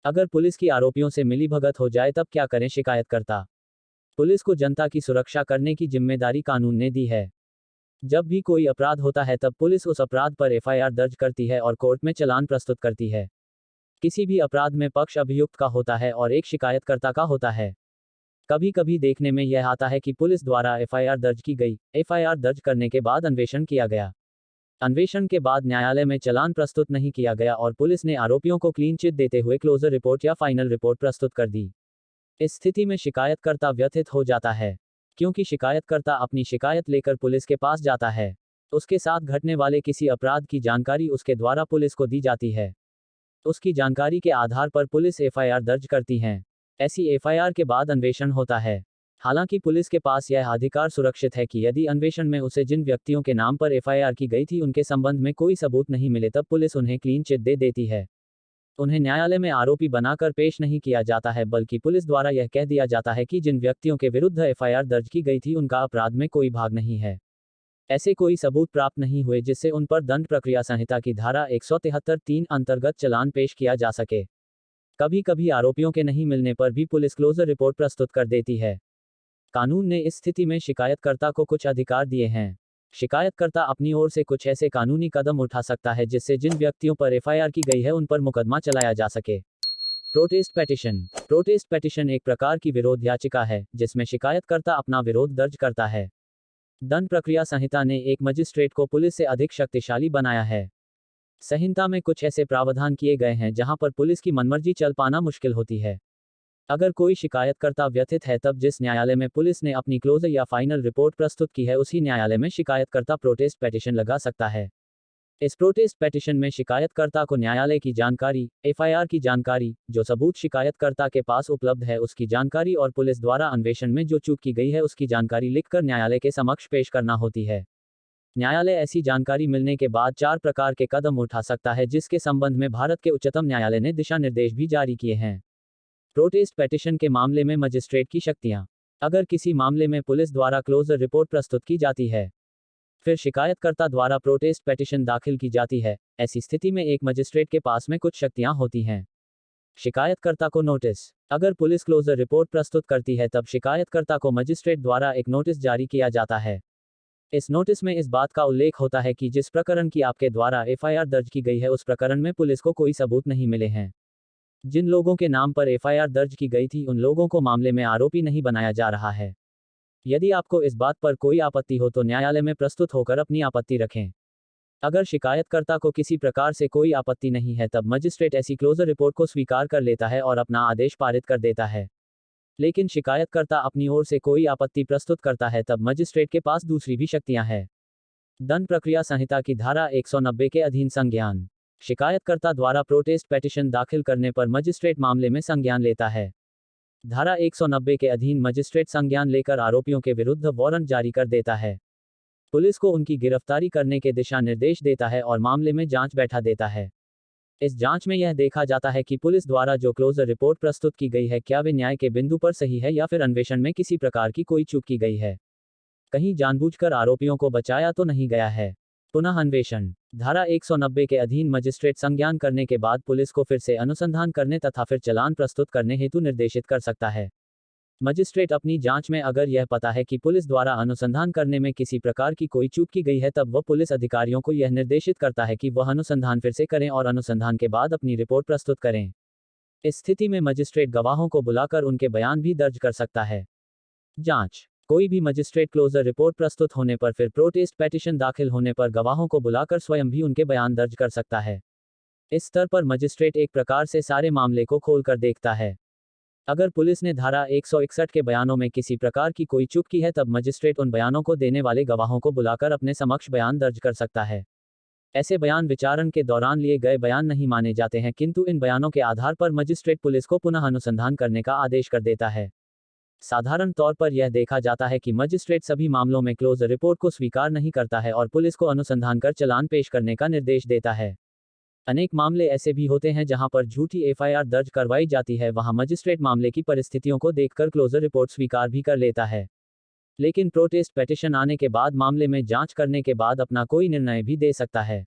अगर पुलिस की आरोपियों से मिलीभगत हो जाए तब क्या करें शिकायतकर्ता। पुलिस को जनता की सुरक्षा करने की जिम्मेदारी कानून ने दी है। जब भी कोई अपराध होता है तब पुलिस उस अपराध पर एफआईआर दर्ज करती है और कोर्ट में चालान प्रस्तुत करती है। किसी भी अपराध में पक्ष अभियुक्त का होता है और एक शिकायतकर्ता का होता है। कभी कभी देखने में यह आता है कि पुलिस द्वारा एफआईआर दर्ज की गई, एफआईआर दर्ज करने के बाद अन्वेषण किया गया, अन्वेषण के बाद न्यायालय में चालान प्रस्तुत नहीं किया गया और पुलिस ने आरोपियों को क्लीन चिट देते हुए क्लोजर रिपोर्ट या फाइनल रिपोर्ट प्रस्तुत कर दी। इस स्थिति में शिकायतकर्ता व्यथित हो जाता है, क्योंकि शिकायतकर्ता अपनी शिकायत लेकर पुलिस के पास जाता है। उसके साथ घटने वाले किसी अपराध की जानकारी उसके द्वारा पुलिस को दी जाती है। उसकी जानकारी के आधार पर पुलिस एफआईआर दर्ज करती है। ऐसी एफआईआर के बाद अन्वेषण होता है। हालांकि पुलिस के पास यह अधिकार सुरक्षित है कि यदि अन्वेषण में उसे जिन व्यक्तियों के नाम पर एफआईआर की गई थी उनके संबंध में कोई सबूत नहीं मिले तब पुलिस उन्हें क्लीन चिट दे देती है। उन्हें न्यायालय में आरोपी बनाकर पेश नहीं किया जाता है, बल्कि पुलिस द्वारा यह कह दिया जाता है कि जिन व्यक्तियों के विरुद्ध एफआईआर दर्ज की गई थी उनका अपराध में कोई भाग नहीं है। ऐसे कोई सबूत प्राप्त नहीं हुए जिससे उन पर दंड प्रक्रिया संहिता की धारा 173(3) अंतर्गत चालान पेश किया जा सके। कभी कभी आरोपियों के नहीं मिलने पर भी पुलिस क्लोजर रिपोर्ट प्रस्तुत कर देती है। कानून ने इस स्थिति में शिकायतकर्ता को कुछ अधिकार दिए हैं। शिकायतकर्ता अपनी ओर से कुछ ऐसे कानूनी कदम उठा सकता है जिससे जिन व्यक्तियों पर एफआईआर की गई है उन पर मुकदमा चलाया जा सके। Protest petition. प्रोटेस्ट पेटिशन एक प्रकार की विरोध याचिका है जिसमें शिकायतकर्ता अपना विरोध दर्ज करता है। दंड प्रक्रिया संहिता ने एक मजिस्ट्रेट को पुलिस से अधिक शक्तिशाली बनाया है। संहिता में कुछ ऐसे प्रावधान किए गए हैं जहां पर पुलिस की मनमर्जी चल पाना मुश्किल होती है। अगर कोई शिकायतकर्ता व्यथित है तब जिस न्यायालय में पुलिस ने अपनी क्लोजर या फाइनल रिपोर्ट प्रस्तुत की है उसी न्यायालय में शिकायतकर्ता प्रोटेस्ट पेटिशन लगा सकता है। इस प्रोटेस्ट पेटिशन में शिकायतकर्ता को न्यायालय की जानकारी, एफआईआर की जानकारी, जो सबूत शिकायतकर्ता के पास उपलब्ध है उसकी जानकारी और पुलिस द्वारा अन्वेषण में जो चूक की गई है उसकी जानकारी लिखकर न्यायालय के समक्ष पेश करना होती है। न्यायालय ऐसी जानकारी मिलने के बाद 4 प्रकार के कदम उठा सकता है जिसके संबंध में भारत के उच्चतम न्यायालय ने दिशा निर्देश भी जारी किए हैं। प्रोटेस्ट पेटिशन के मामले में मजिस्ट्रेट की शक्तियां। अगर किसी मामले में पुलिस द्वारा क्लोजर रिपोर्ट प्रस्तुत की जाती है, फिर शिकायतकर्ता द्वारा प्रोटेस्ट पेटिशन दाखिल की जाती है, ऐसी स्थिति में एक मजिस्ट्रेट के पास में कुछ शक्तियां होती हैं। शिकायतकर्ता को नोटिस। अगर पुलिस क्लोजर रिपोर्ट प्रस्तुत करती है तब शिकायतकर्ता को मजिस्ट्रेट द्वारा एक नोटिस जारी किया जाता है। इस नोटिस में इस बात का उल्लेख होता है कि जिस प्रकरण की आपके द्वारा एफआईआर दर्ज की गई है उस प्रकरण में पुलिस को कोई सबूत नहीं मिले हैं। जिन लोगों के नाम पर एफआईआर दर्ज की गई थी उन लोगों को मामले में आरोपी नहीं बनाया जा रहा है। यदि आपको इस बात पर कोई आपत्ति हो तो न्यायालय में प्रस्तुत होकर अपनी आपत्ति रखें। अगर शिकायतकर्ता को किसी प्रकार से कोई आपत्ति नहीं है तब मजिस्ट्रेट ऐसी क्लोजर रिपोर्ट को स्वीकार कर लेता है और अपना आदेश पारित कर देता है। लेकिन शिकायतकर्ता अपनी ओर से कोई आपत्ति प्रस्तुत करता है तब मजिस्ट्रेट के पास दूसरी भी शक्तियां हैं। दंड प्रक्रिया संहिता की धारा 190 के अधीन संज्ञान। शिकायतकर्ता द्वारा प्रोटेस्ट पेटिशन दाखिल करने पर मजिस्ट्रेट मामले में संज्ञान लेता है। धारा 190 के अधीन मजिस्ट्रेट संज्ञान लेकर आरोपियों के विरुद्ध वारंट जारी कर देता है। पुलिस को उनकी गिरफ्तारी करने के दिशा निर्देश देता है और मामले में जांच बैठा देता है। इस जांच में यह देखा जाता है कि पुलिस द्वारा जो क्लोजर रिपोर्ट प्रस्तुत की गई है क्या वे न्याय के बिंदु पर सही है या फिर अन्वेषण में किसी प्रकार की कोई चूक की गई है। कहीं जानबूझकर आरोपियों को बचाया तो नहीं गया है। पुनः अन्वेषण। धारा 190 के अधीन मजिस्ट्रेट संज्ञान करने के बाद पुलिस को फिर से अनुसंधान करने तथा फिर चालान प्रस्तुत करने हेतु निर्देशित कर सकता है। मजिस्ट्रेट अपनी जांच में अगर यह पता है कि पुलिस द्वारा अनुसंधान करने में किसी प्रकार की कोई चूक की गई है तब वह पुलिस अधिकारियों को यह निर्देशित करता है कि वह अनुसंधान फिर से करें और अनुसंधान के बाद अपनी रिपोर्ट प्रस्तुत करें। इस स्थिति में मजिस्ट्रेट गवाहों को बुलाकर उनके बयान भी दर्ज कर सकता है। जांच। कोई भी मजिस्ट्रेट क्लोजर रिपोर्ट प्रस्तुत होने पर फिर प्रोटेस्ट पेटिशन दाखिल होने पर गवाहों को बुलाकर स्वयं भी उनके बयान दर्ज कर सकता है। इस स्तर पर मजिस्ट्रेट एक प्रकार से सारे मामले को खोलकर देखता है। अगर पुलिस ने धारा 161 के बयानों में किसी प्रकार की कोई चूक की है तब मजिस्ट्रेट उन बयानों को देने वाले गवाहों को बुलाकर अपने समक्ष बयान दर्ज कर सकता है। ऐसे बयान विचारण के दौरान लिए गए बयान नहीं माने जाते हैं, किंतु इन बयानों के आधार पर मजिस्ट्रेट पुलिस को पुनः अनुसंधान करने का आदेश कर देता है। साधारण तौर पर यह देखा जाता है कि मजिस्ट्रेट सभी मामलों में क्लोजर रिपोर्ट को स्वीकार नहीं करता है और पुलिस को अनुसंधान कर चालान पेश करने का निर्देश देता है। अनेक मामले ऐसे भी होते हैं जहां पर झूठी एफआईआर दर्ज करवाई जाती है, वहां मजिस्ट्रेट मामले की परिस्थितियों को देखकर क्लोजर रिपोर्ट स्वीकार भी कर लेता है। लेकिन प्रोटेस्ट पेटिशन आने के बाद मामले में जांच करने के बाद अपना कोई निर्णय भी दे सकता है।